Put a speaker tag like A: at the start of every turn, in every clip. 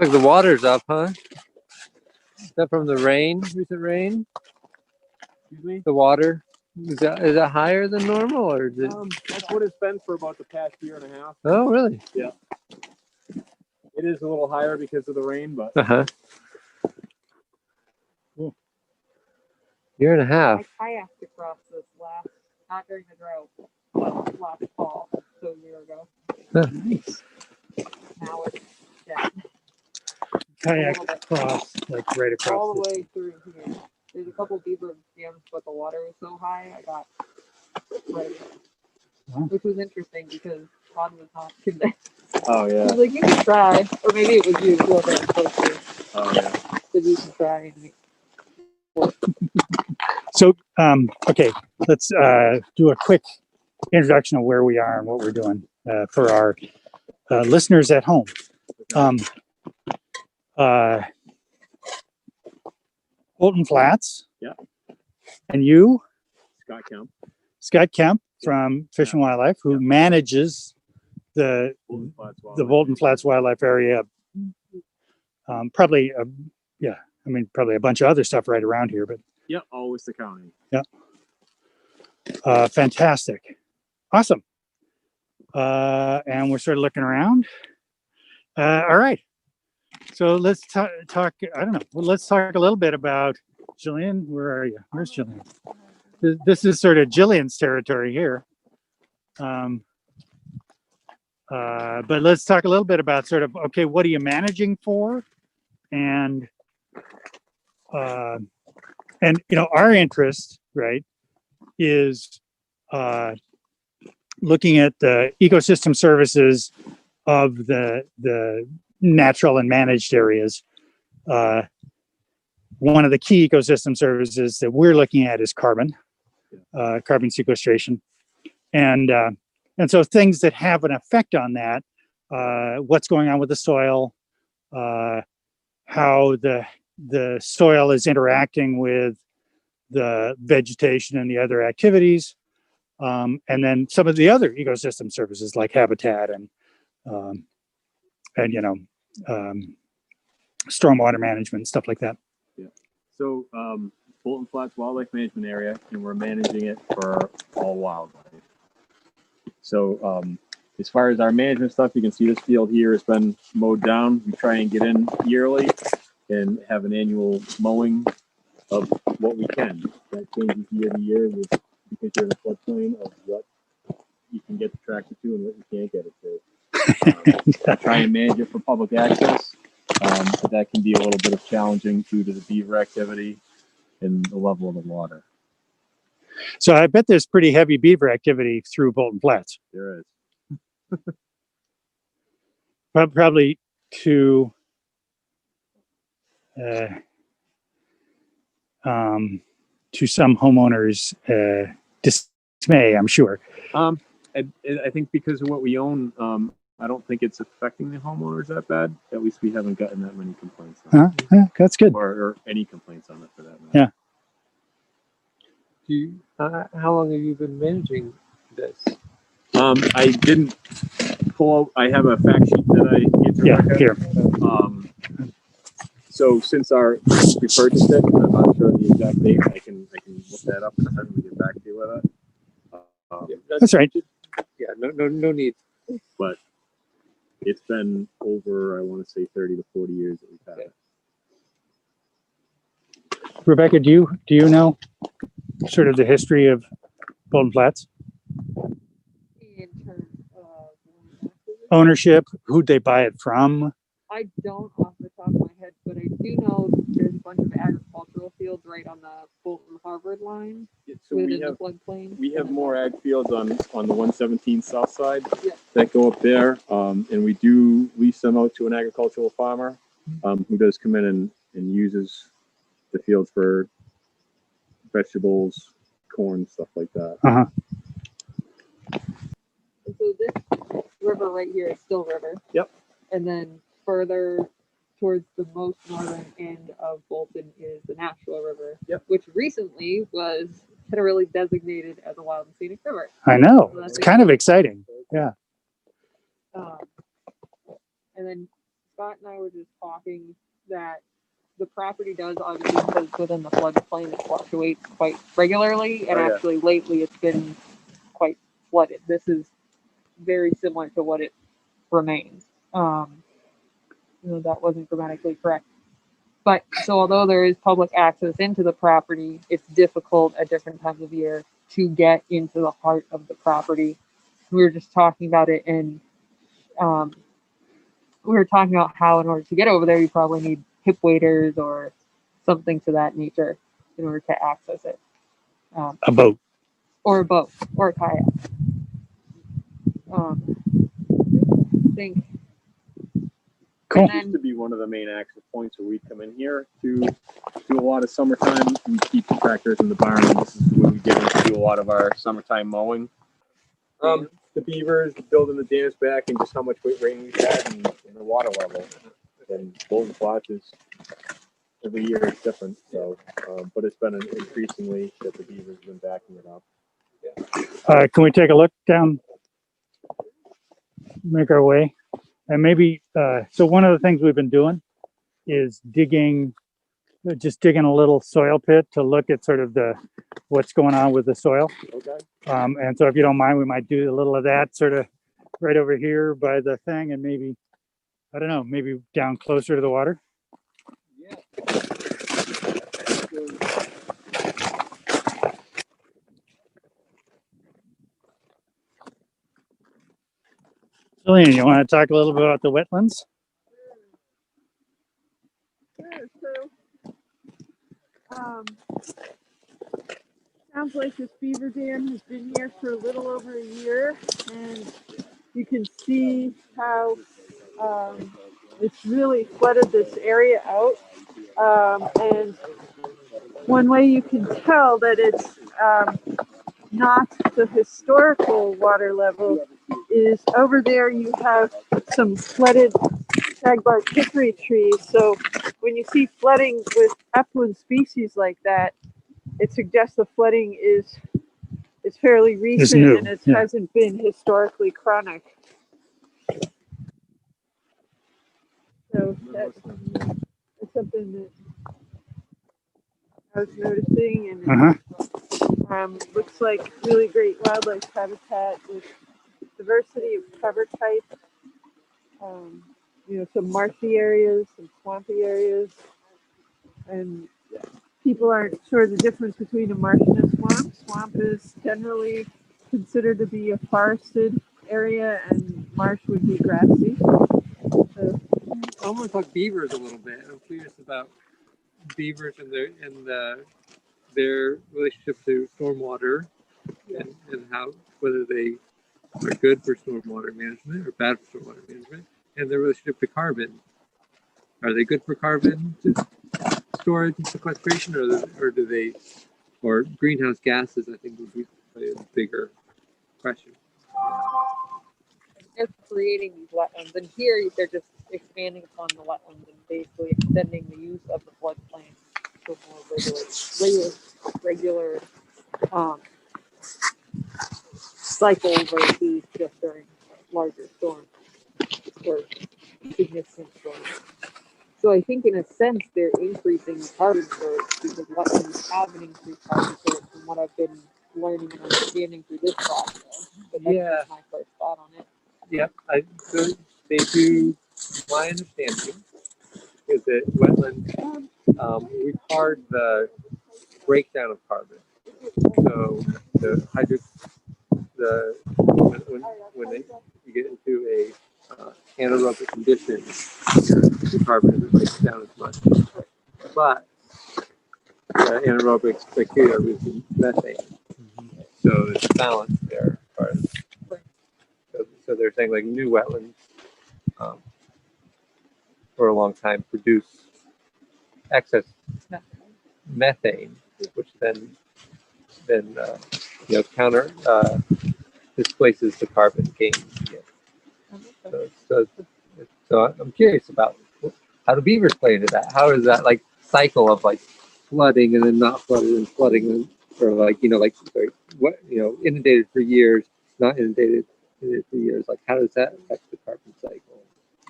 A: Like the water's up, huh? Is that from the rain? Recent rain?
B: Excuse me?
A: The water is that higher than normal, or is it?
B: That's what it's been for about the past year and a half.
A: Oh, really?
B: Yeah. It is a little higher because of the rain, but
A: Year and a half.
C: I kayaked across this not during the drought, but last fall, so a year ago.
A: Nice.
C: Now it's dead.
D: Kayak across, like right across.
C: All the way through here. There's a couple beaver dams, but the water was so high, I got right. Which was interesting because Todd was not convinced.
B: oh
C: He
B: yeah.
C: was like, you can try. Or maybe it was you, whoever I spoke to.
B: Oh yeah.
C: Said you can try. And
D: So, okay, let's do a quick introduction of where we are and what we're doing for our listeners at home. Bolton Flats.
B: Yeah.
D: And you,
B: Scott Kemp.
D: Scott Kemp from Fish and Wildlife, who manages the Bolton Flats Wildlife Area. Probably, probably a bunch of other stuff right around here, but
B: Yeah, always the county.
D: fantastic. Awesome. And we're sort of looking around. All right. So let's talk, I don't know. Well, let's talk a little bit about Jillian. Where are you? Where's Jillian? This is sort of Jillian's territory here. But let's talk a little bit about sort of, okay, what are you managing for? And our interest, right, is looking at the ecosystem services of the natural and managed areas. One of the key ecosystem services that we're looking at is carbon sequestration, and so things that have an effect on that, what's going on with the soil, how the soil is interacting with the vegetation and the other activities, and then some of the other ecosystem services like habitat and stormwater management, stuff like that.
B: Yeah. So Bolton Flats Wildlife Management Area, and we're managing it for all wildlife. So as far as our management stuff, you can see this field here has been mowed down. We try and get in yearly and have an annual mowing of what we can. That changes year to year because you're in a floodplain of what you can get the tractor to and what you can't get it to. Try and manage it for public access, but that can be a little bit of challenging due to the beaver activity and the level of the water.
D: So I bet there's pretty heavy beaver activity through Bolton Flats.
B: There is.
D: Probably to some homeowners' dismay, I'm sure.
B: I think because of what we own, I don't think it's affecting the homeowners that bad. At least we haven't gotten that many complaints on it.
D: Yeah, that's good.
B: Or any complaints on it for that
D: Yeah.
B: matter.
A: How long have you been managing this?
B: I didn't pull out, I have a fact sheet that I get to Rebecca.
D: Here.
B: So since we purchased it, I'm not sure the exact date. I can look that up and certainly get back to you with it.
D: That's right.
A: Yeah, no need.
B: But it's been over, I want to say 30 to 40 years that we've had it.
D: Rebecca, do you know sort of the history of Bolton Flats?
C: in terms of
D: Ownership, who'd they buy it from?
C: I don't off the top of my head, but I do know there's a bunch of agricultural fields right on the Bolton Harvard line
B: So
C: within the floodplain.
B: we have more ag fields on the 117 south side
C: Yeah.
B: that go up there, and we do lease them out to an agricultural farmer who does come in and uses the fields for vegetables, corn, stuff like that.
D: Uh-huh.
C: And so this river right here is Still River.
B: Yep.
C: And then further towards the most northern end of Bolton is the Nashua River,
B: Yep.
C: which recently was federally designated as a wild and scenic river.
D: I know. It's kind of exciting. Yeah.
C: And then Scott and I were just talking that the property does obviously, because within the floodplain, it fluctuates quite regularly, and
B: Oh, yeah.
C: actually lately it's been quite flooded. This is very similar to what it remains. That wasn't grammatically correct. But so although there is public access into the property, it's difficult at different times of year to get into the heart of the property. We were just talking about it, and we were talking about how in order to get over there, you probably need hip waders or something to that nature in order to access it.
D: A boat.
C: Or a boat or a kayak. I think.
D: Cool.
C: And
B: Used to
C: then,
B: be one of the main access points where we come in here to do a lot of summertime. We keep the tractors in the barn. This is when we get into do a lot of our summertime mowing. The beavers, building the dams back, and just how much rain we've had and the water level. And Bolton Flats is every year it's different. So, but it's been increasingly that the beavers have been backing it up.
D: Can we take a look down? Make our way. And maybe, so one of the things we've been doing is just digging a little soil pit to look at sort of what's going on with the soil.
B: Okay.
D: And so if you don't mind, we might do a little of that sort of right over here by the thing, and maybe, I don't know, maybe down closer to the water.
C: yeah.
D: Jillian, you want to talk a little bit about the wetlands?
E: Sure. So, sounds like this beaver dam has been here for a little over a year, and you can see how it's really flooded this area out. And one way you can tell that it's not the historical water level is over there you have some flooded shagbark hickory trees. So when you see flooding with upland species like that, it suggests the flooding is fairly recent
D: new,
E: and it
D: yeah.
E: hasn't been historically chronic. So that's something that I was noticing, and looks like really great wildlife habitat with diversity of cover type. Some marshy areas, some swampy areas, and people aren't sure the difference between a marsh and a swamp. Swamp is generally considered to be a forested area, and marsh would be grassy. So,
A: I want to talk beavers a little bit. I'm curious about beavers and their relationship to stormwater, and how whether they are good for stormwater management or bad for stormwater management, and their relationship to carbon. Are they good for carbon storage and sequestration, or greenhouse gases? I think would be a bigger question.
C: They're creating these wetlands, and here they're just expanding upon the wetlands and basically extending the use of the floodplain to a more regular cycle versus just during larger storms or significant storms. So I think in a sense they're increasing carbon storage because wetlands have an increased carbon storage from what I've been learning and understanding through this process. But that's just my first thought on it.
A: Yep, so they do. My understanding is that wetlands retard the breakdown of carbon. So when you get into a anaerobic condition, the carbon doesn't break down as much. But anaerobic bacteria are releasing methane, so there's a balance there. So they're saying like new wetlands for a long time produce excess methane, which then counter displaces the carbon gain. So I'm curious about how do beavers play into that? How is that like cycle of like flooding and then not flooding and flooding, or inundated for years, not inundated for years? Like how does that affect the carbon cycle?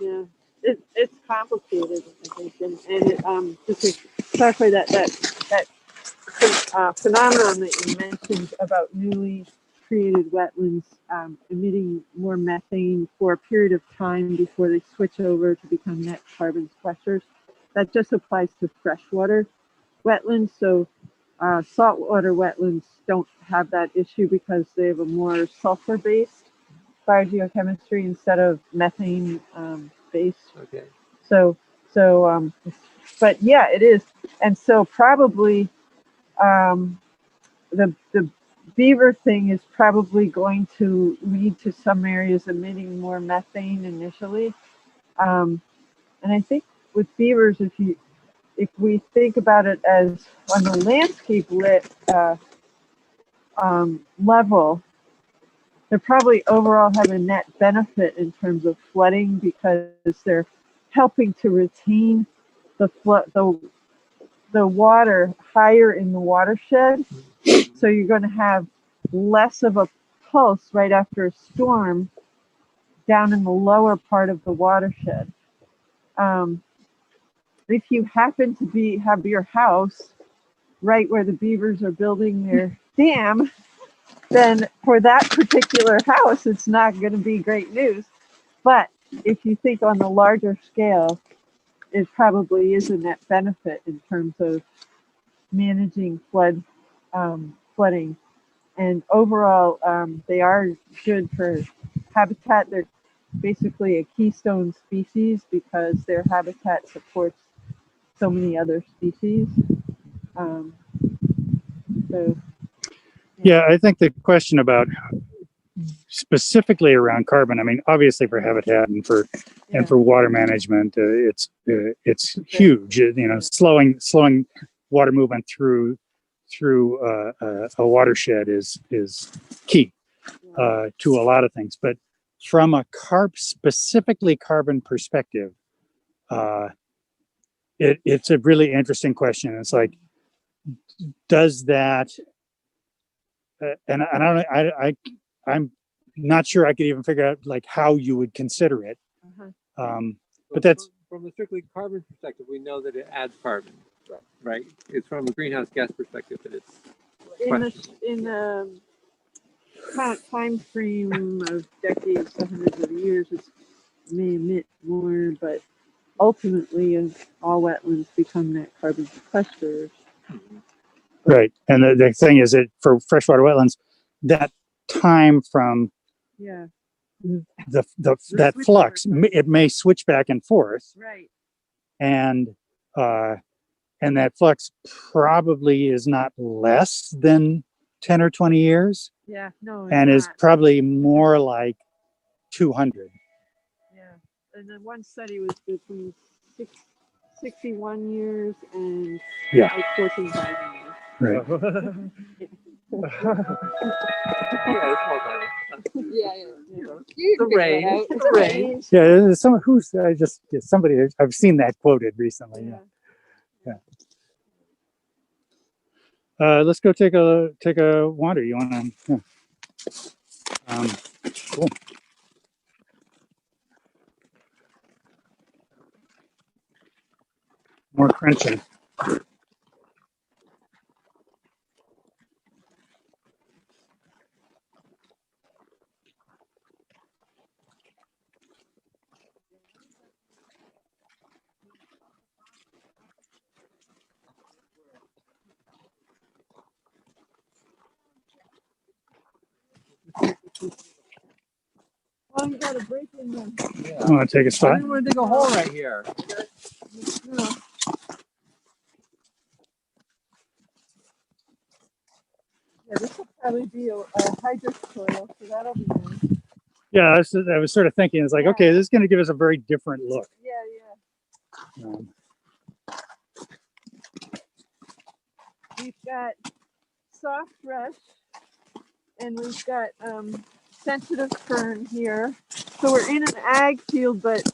E: yeah. it's complicated, I think, and just to clarify that phenomenon that you mentioned about newly created wetlands emitting more methane for a period of time before they switch over to become net carbon sequesters. That just applies to freshwater wetlands. So saltwater wetlands don't have that issue because they have a more sulfur-based biogeochemistry instead of methane based.
A: Okay.
E: So, but yeah, it is. And so probably the beaver thing is probably going to lead to some areas emitting more methane initially. And I think with beavers, if we think about it as on the landscape level, they probably overall have a net benefit in terms of flooding because they're helping to retain the water higher in the watershed. So you're going to have less of a pulse right after a storm down in the lower part of the watershed. If you happen to have your house right where the beavers are building their dam, then for that particular house, it's not going to be great news. But if you think on the larger scale, it probably is a net benefit in terms of managing flooding. And overall, they are good for habitat. They're basically a keystone species because their habitat supports so many other species. So
D: Yeah, I think the question about specifically around carbon, I mean, obviously for habitat and for water management, it's huge. You know, slowing water movement through a watershed is key to a lot of things. But from a specifically carbon perspective, it's a really interesting question. It's like, does that and I don't I'm not sure I could even figure out like how you would consider it. But that's
A: from a strictly carbon perspective, we know that it adds carbon, right? It's from a greenhouse gas perspective that it's
E: in the time frame of decades to hundreds of years, it may emit more, but ultimately, all wetlands become net carbon sequesters.
D: right. And the thing is that for freshwater wetlands, that time from that flux, it may switch back and forth,
E: Right.
D: and that flux probably is not less than 10 or 20 years.
E: Yeah. No.
D: And is probably more like 200.
E: Yeah. And then one study was between 61 years and like 14,000 years.
D: Right.
A: The range. The range.
D: Yeah, somebody I've seen that quoted recently. Yeah. Let's go take a wander. You want to? Yeah. Cool. More crunching.
E: Well, you got to break in them.
D: I want to take a
A: I
D: spot.
A: didn't want to dig a hole right here.
E: Yeah, this will probably be a hydrosoil, so that'll be nice.
D: Yeah, I was sort of thinking, it's like, okay, this is going to give us a very different look.
E: Yeah. We've got soft brush, and we've got sensitive fern here. So we're in an ag field, but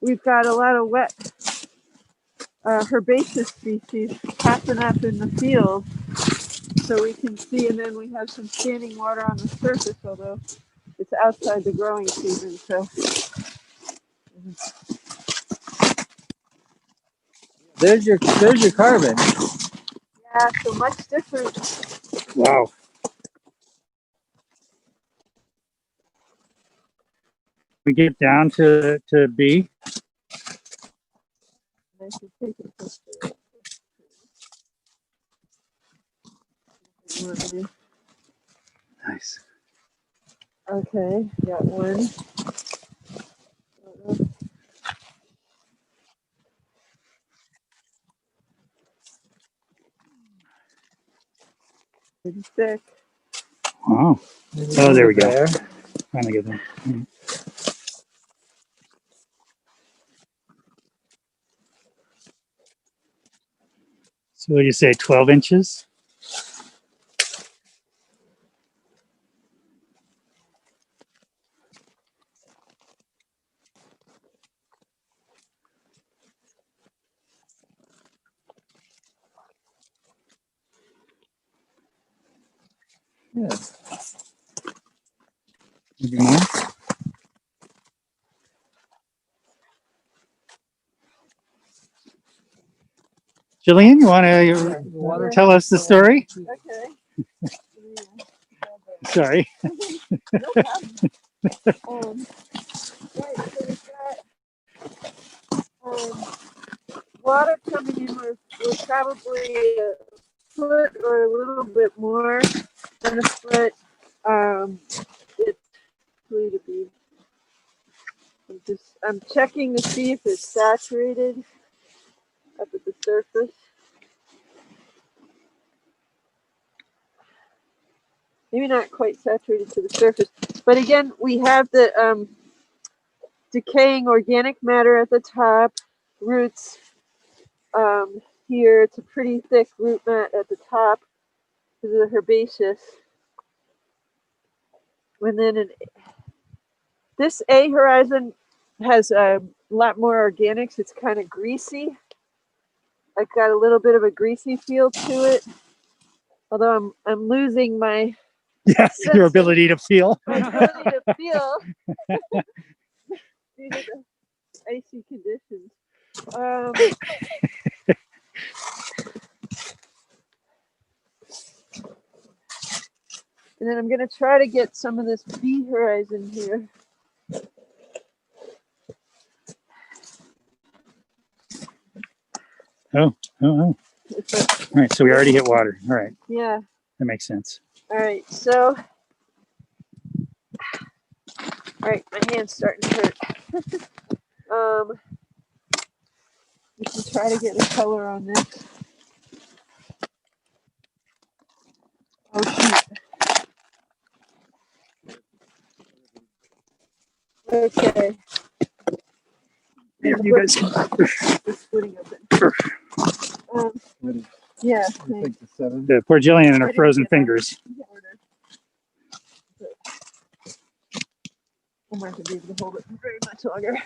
E: we've got a lot of wet herbaceous species popping up in the field, so we can see. And then we have some standing water on the surface, although it's outside the growing season. So
A: There's your carbon.
E: Yeah, so much different.
D: Wow. We get down to B.
E: I should take a picture.
D: Nice.
E: Okay, got one. Pretty thick.
D: Wow. Oh, there we go. Finally get them. So what do you say, 12 inches?
A: Yeah.
D: Maybe more? Jillian, you want to tell us the story?
E: Okay.
D: Sorry.
E: No problem. Right, so we've got water coming in. We're probably a foot or a little bit more than a foot. It's likely to be. I'm checking to see if it's saturated up at the surface. Maybe not quite saturated to the surface, but again, we have the decaying organic matter at the top, roots here. It's a pretty thick root mat at the top because of the herbaceous. And then this A horizon has a lot more organics. It's kind of greasy. I've got a little bit of a greasy feel to it. Although I'm losing my
D: Your ability to feel.
E: my ability to feel due to the icy conditions. And then I'm going to try to get some of this B horizon here.
D: Oh. All right, so we already hit water. All right,
E: Yeah.
D: that makes sense.
E: All right, so. All right, my hand's starting to hurt. We can try to get a color on this. Oh, shoot. Okay.
D: Here, you guys.
E: It's splitting open. Yeah.
D: The poor Jillian and her frozen fingers.
E: I'm not going to be able to hold it very much longer.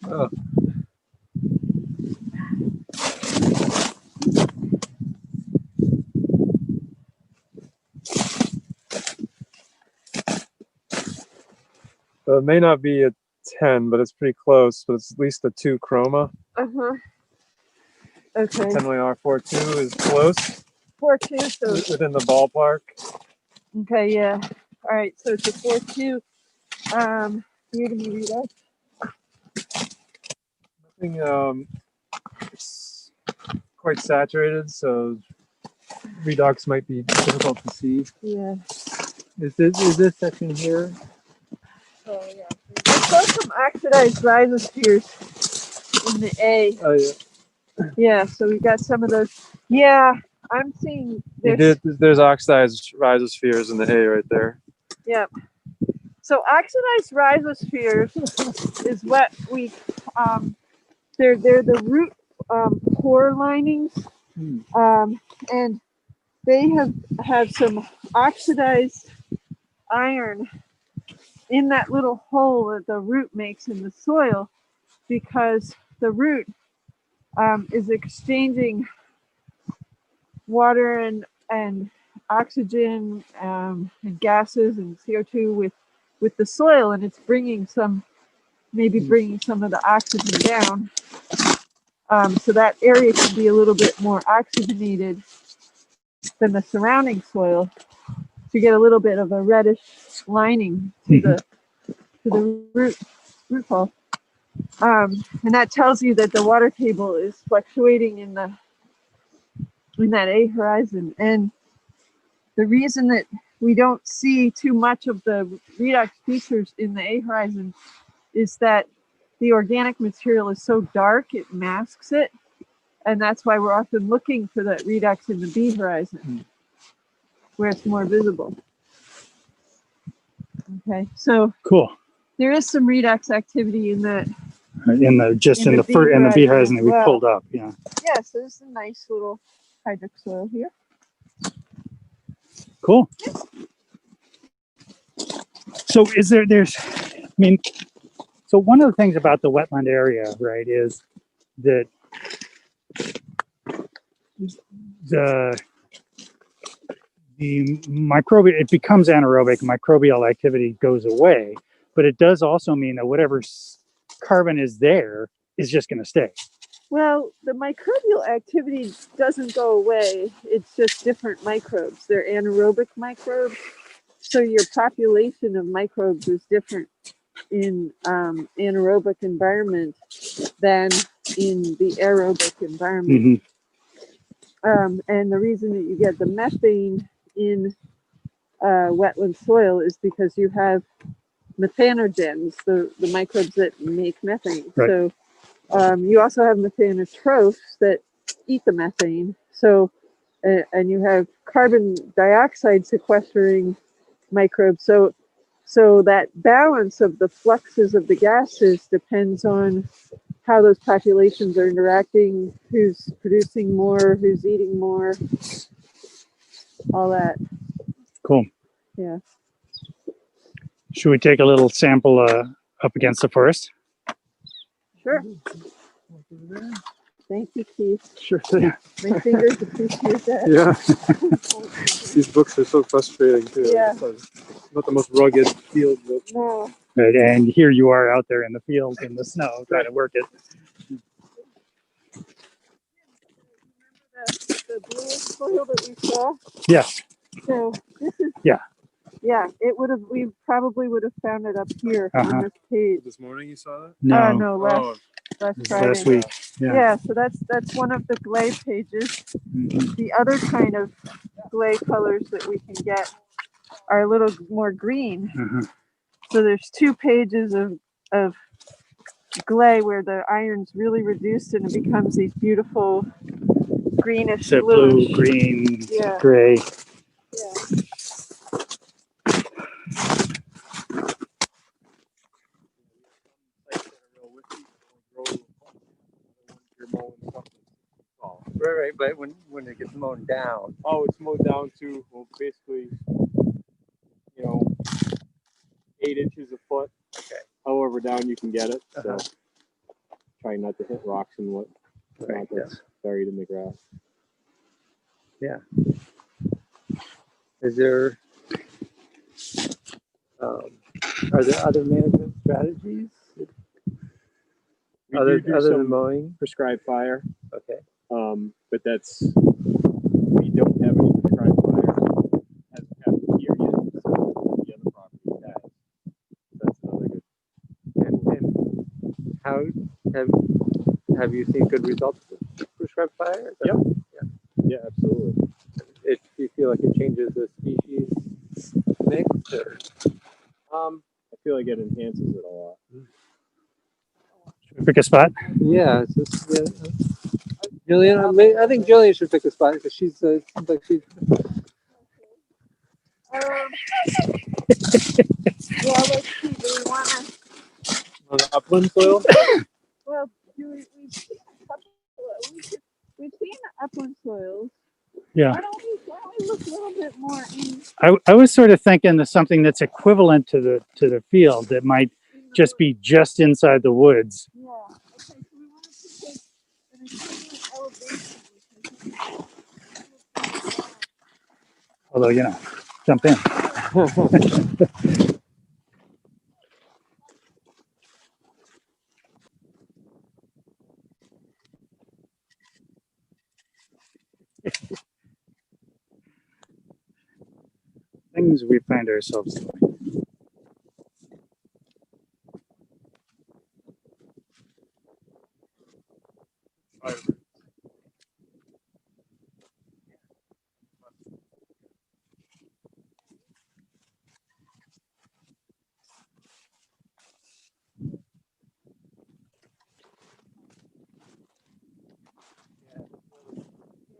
A: Oh. So it may not be a 10, but it's pretty close. But it's at least a 2 chroma.
E: Uh-huh. Okay.
A: 10-R42 is close.
E: 4-2, so
A: Within the ballpark.
E: okay, yeah. All right, so it's a 4-2. You're gonna read that?
A: It's quite saturated, so redox might be difficult to see.
E: Yeah.
A: Is this section here?
E: Oh yeah. I saw some oxidized rhizospheres in the A.
A: Oh yeah.
E: Yeah, so we got some of those. Yeah, I'm seeing this.
A: There's oxidized rhizospheres in the A right there.
E: Yeah. So oxidized rhizospheres is what we they're the root pore linings, and they have some oxidized iron in that little hole that the root makes in the soil, because the root is exchanging water and oxygen and gases and CO2 with the soil, and it's bringing some of the oxygen down. So that area can be a little bit more oxygenated than the surrounding soil. So you get a little bit of a reddish lining to the root ball. And that tells you that the water table is fluctuating in that A horizon. And the reason that we don't see too much of the redox features in the A horizon is that the organic material is so dark, it masks it. And that's why we're often looking for that redox in the B horizon, where it's more visible. Okay, so
D: Cool.
E: there is some redox activity in that.
D: In the B horizon that we pulled up. Yeah.
E: Yeah, so this is a nice little hydric soil here.
D: Cool. So so one of the things about the wetland area, right, is that the microbial, it becomes anaerobic, microbial activity goes away, but it does also mean that whatever carbon is there is just going to stay.
E: Well, the microbial activity doesn't go away. It's just different microbes. They're anaerobic microbes. So your population of microbes is different in anaerobic environment than in the aerobic environment. And the reason that you get the methane in wetland soil is because you have methanogens, the microbes that make methane.
D: Right.
E: So you also have methanotrophs that eat the methane. So, and you have carbon dioxide sequestering microbes. So that balance of the fluxes of the gases depends on how those populations are interacting, who's producing more, who's eating more, all that.
D: Cool.
E: Yeah.
D: Should we take a little sample up against the forest?
E: Sure. Thank you, Keith.
A: Sure thing.
E: My fingers appreciate that.
A: Yeah. These books are so frustrating too.
E: Yeah.
A: Not the most rugged field, but
E: No.
D: Right, and here you are out there in the field in the snow trying to work it.
E: The blue soil that we saw.
D: Yeah.
E: So this is.
D: Yeah.
E: Yeah, it would have. We probably would have found it up here on this page.
A: this morning you saw that?
D: No,
E: No, last Friday.
D: last week.
E: Yeah. So that's one of the clay pages. The other kind of clay colors that we can get are a little more green. So there's 2 pages of clay where the iron's really reduced and it becomes these beautiful greenish,
D: So blue,
E: bluish.
D: green,
E: Yeah.
D: gray.
E: Yeah.
A: Right, but when it gets mown down. Oh, it's mowed down to, well, basically, 8 inches a foot. Okay. However down you can get it. So trying not to hit rocks and what that's buried in the grass. Yeah. Is there are there other management strategies other than mowing?
B: Prescribed fire,
A: Okay.
B: but we don't have any prescribed fire as have here yet. So the other property has. That's another good.
A: And how have you seen good results with prescribed fire?
B: Yep. Yeah, absolutely.
A: Do you feel like it changes the species mix? Or?
B: I feel like it enhances it a lot.
D: Pick a spot.
A: Yeah, it's just, Jillian. I think Jillian should pick a spot because she's seems like she's.
E: Yeah, let's see. Do we want to?
A: On the upland soil.
E: Well, we've seen a couple. We've seen upland soils.
D: Yeah.
E: Why don't we look a little bit more in?
D: I was sort of thinking of something that's equivalent to the field that might just be just inside the woods.
E: Yeah. Okay. So we wanted to take an equivalent elevation.
D: Although, jump in. Things we find ourselves doing.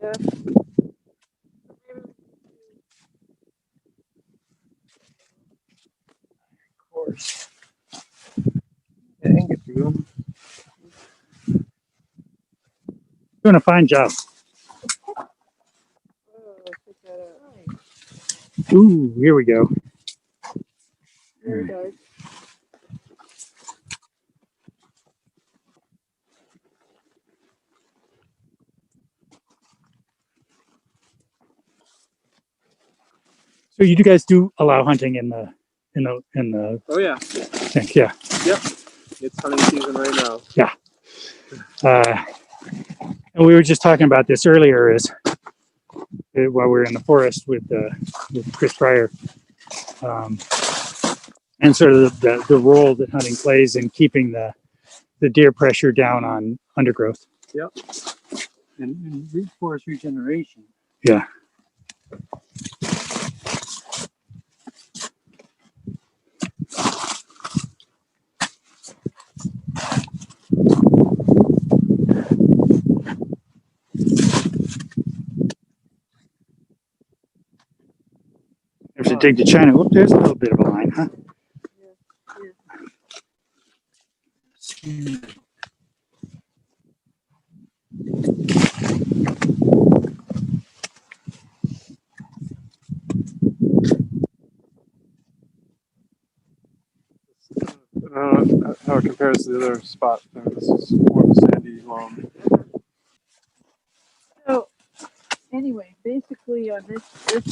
E: Yeah.
A: Of course. Yeah, I can get through them.
D: Doing a fine job.
E: Oh, check that out.
D: Ooh, here we go.
E: There it goes.
D: So you guys do allow hunting in the
A: Oh yeah,
D: thing, yeah.
A: it's hunting season right now.
D: And we were just talking about this earlier, is while we were in the forest with Chris Pryor, and sort of the role that hunting plays in keeping the deer pressure down on undergrowth.
A: And forest regeneration.
D: Yeah. Have to dig to China. Oh, there's a little bit of a line, huh?
F: How it compares to the other spot there. This is more of a sandy lawn.
E: So anyway, basically on this pit,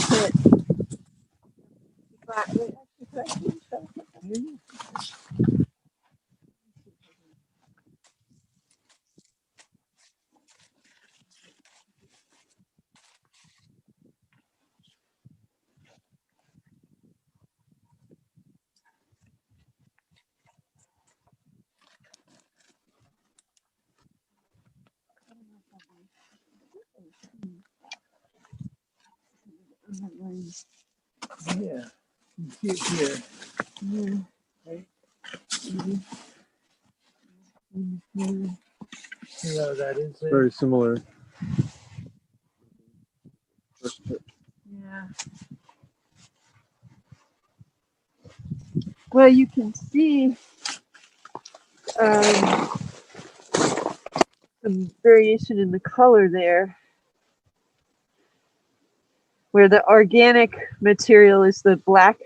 A: Yeah, you see it here.
E: yeah.
A: Right.
E: Mm-hmm.
A: See how that is there?
F: Very similar.
E: Yeah. Well, you can see some variation in the color there, where the organic material is the black.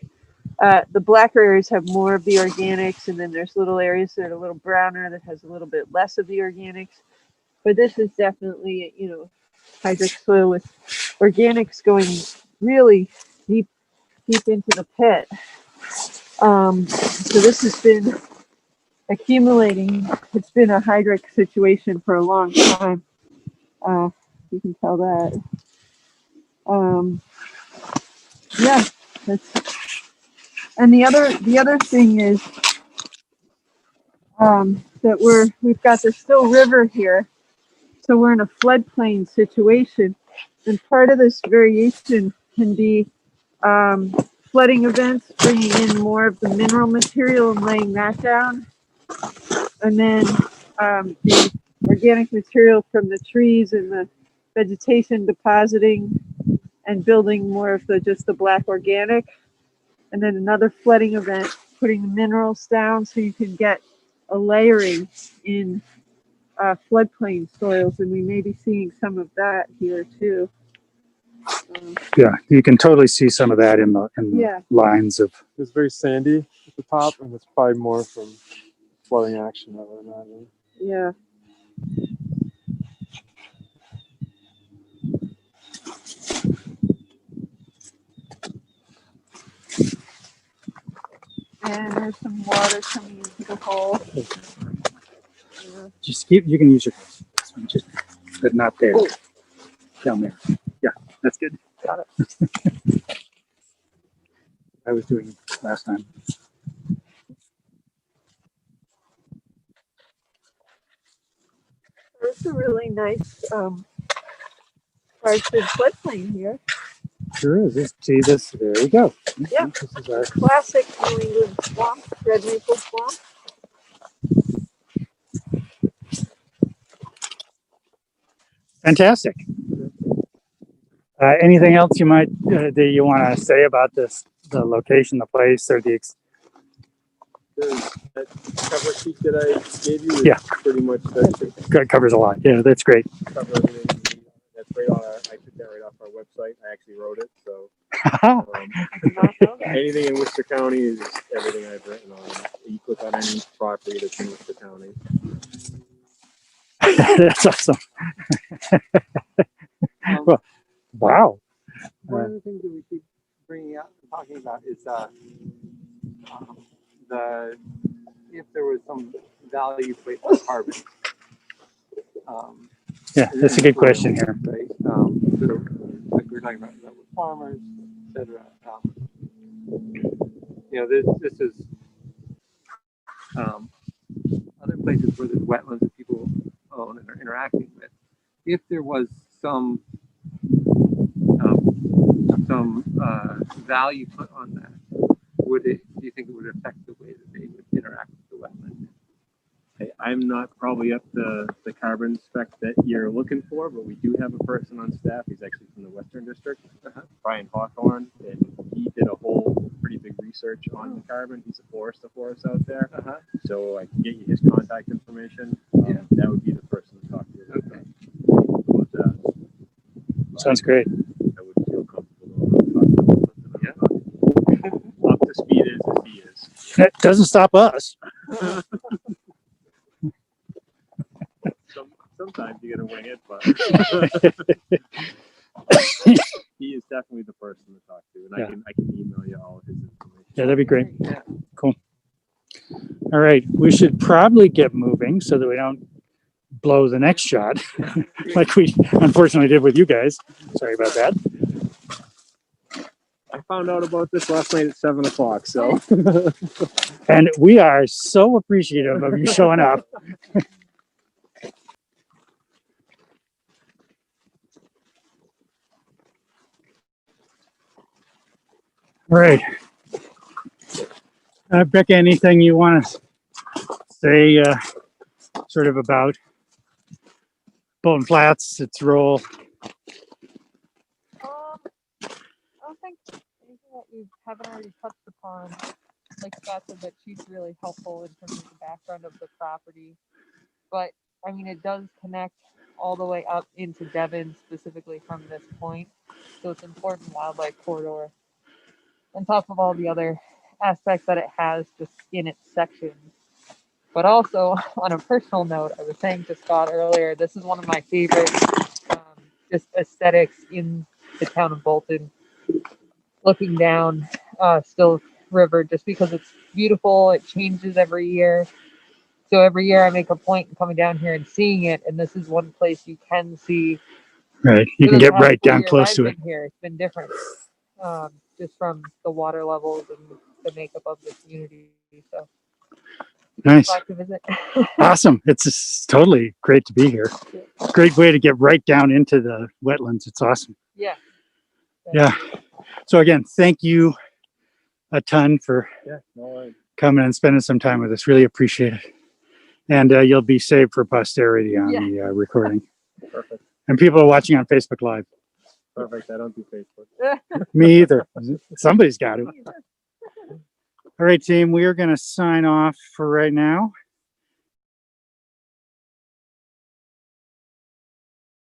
E: The blacker areas have more of the organics, and then there's little areas that are a little browner that has a little bit less of the organics. But this is definitely, hydric soil with organics going really deep into the pit. So this has been accumulating. It's been a hydric situation for a long time. You can tell that. Yeah, and the other thing is that we've got the Still River here, so we're in a floodplain situation, and part of this variation can be flooding events, bringing in more of the mineral material and laying that down, and then the organic material from the trees and the vegetation depositing and building more of just the black organic, and then another flooding event, putting the minerals down so you can get a layering in floodplain soils, and we may be seeing some of that here too.
D: Yeah, you can totally see some of that in the
E: Yeah.
D: lines of.
F: It's very sandy at the top, and it's probably more from flooding action, I would imagine.
E: Yeah. And there's some water coming into the hole.
D: Just keep. You can use your. Just, but not there. down there. Yeah, that's good.
C: Got it.
D: I was doing it last time.
E: There's a really nice carpet floodplain here.
D: Sure is. See this? There you go.
E: Yeah.
D: This is our
E: Classic New England swamp, red maple swamp.
D: fantastic. Anything else you might that you want to say about this, the location, the place, or the?
B: That cover sheet that I gave you is
D: Yeah.
B: pretty much that
D: It covers a lot. Yeah, that's great.
B: cover everything. That's right on I took that right off our website. I actually wrote it, so
E: I did not know that.
B: anything in Worcester County is everything I've written on. You click on any property that's in Worcester County.
D: That's awesome. Well, wow.
A: One of the things that we keep bringing up and talking about is the if there was some value placed on carbon.
D: Yeah, that's a good question here.
A: Right. So, like we're talking about with farmers, etc. This is other places where there's wetlands that people own and are interacting with. If there was some value put on that, do you think it would affect the way that they would interact with the wetland?
B: I'm not probably up the carbon spec that you're looking for, but we do have a person on staff. He's actually from the Western District, Brian Hawthorne, and he did a whole pretty big research on the carbon. He's a forester for us out there, so I can get you his contact information. That would be the person to talk to. Okay. But,
D: Sounds great.
B: I would feel comfortable up to speed as he is.
D: That doesn't stop us.
B: Sometimes you gotta wing it, but he is definitely the person to talk to, and I can email you all his information.
D: Yeah, that'd be great.
A: Yeah.
D: Cool. All right, we should probably get moving so that we don't blow the next shot like we unfortunately did with you guys. Sorry about that.
B: I found out about this last night at 7 o'clock, so
D: And we are so appreciative of you showing up. All right. Becca, anything you want to say sort of about Bolton Flats, its role?
C: I don't think anything that we haven't already touched upon. Like Scott said, that she's really helpful in terms of the background of the property. But I mean, it does connect all the way up into Devon, specifically from this point. So it's an important wildlife corridor. On top of all the other aspects that it has just in its sections. But also, on a personal note, I was saying to Scott earlier, this is one of my favorite just aesthetics in the town of Bolton. Looking down Still River, just because it's beautiful, it changes every year. So every year I make a point in coming down here and seeing it, and this is one place you can see.
D: Right, you can get right down close to it.
C: Here, it's been different, just from the water levels and the makeup of the community. So
D: Nice.
C: glad to visit.
D: Awesome. It's just totally great to be here. Great way to get right down into the wetlands. It's awesome.
C: Yeah.
D: Yeah. So again, thank you a ton for coming and spending some time with us. Really appreciate it. And you'll be saved for posterity on the recording.
B: Perfect.
D: And people are watching on Facebook Live.
B: Perfect. I don't do Facebook.
D: Me either. Somebody's got to. All right, team, we are going to sign off for right now.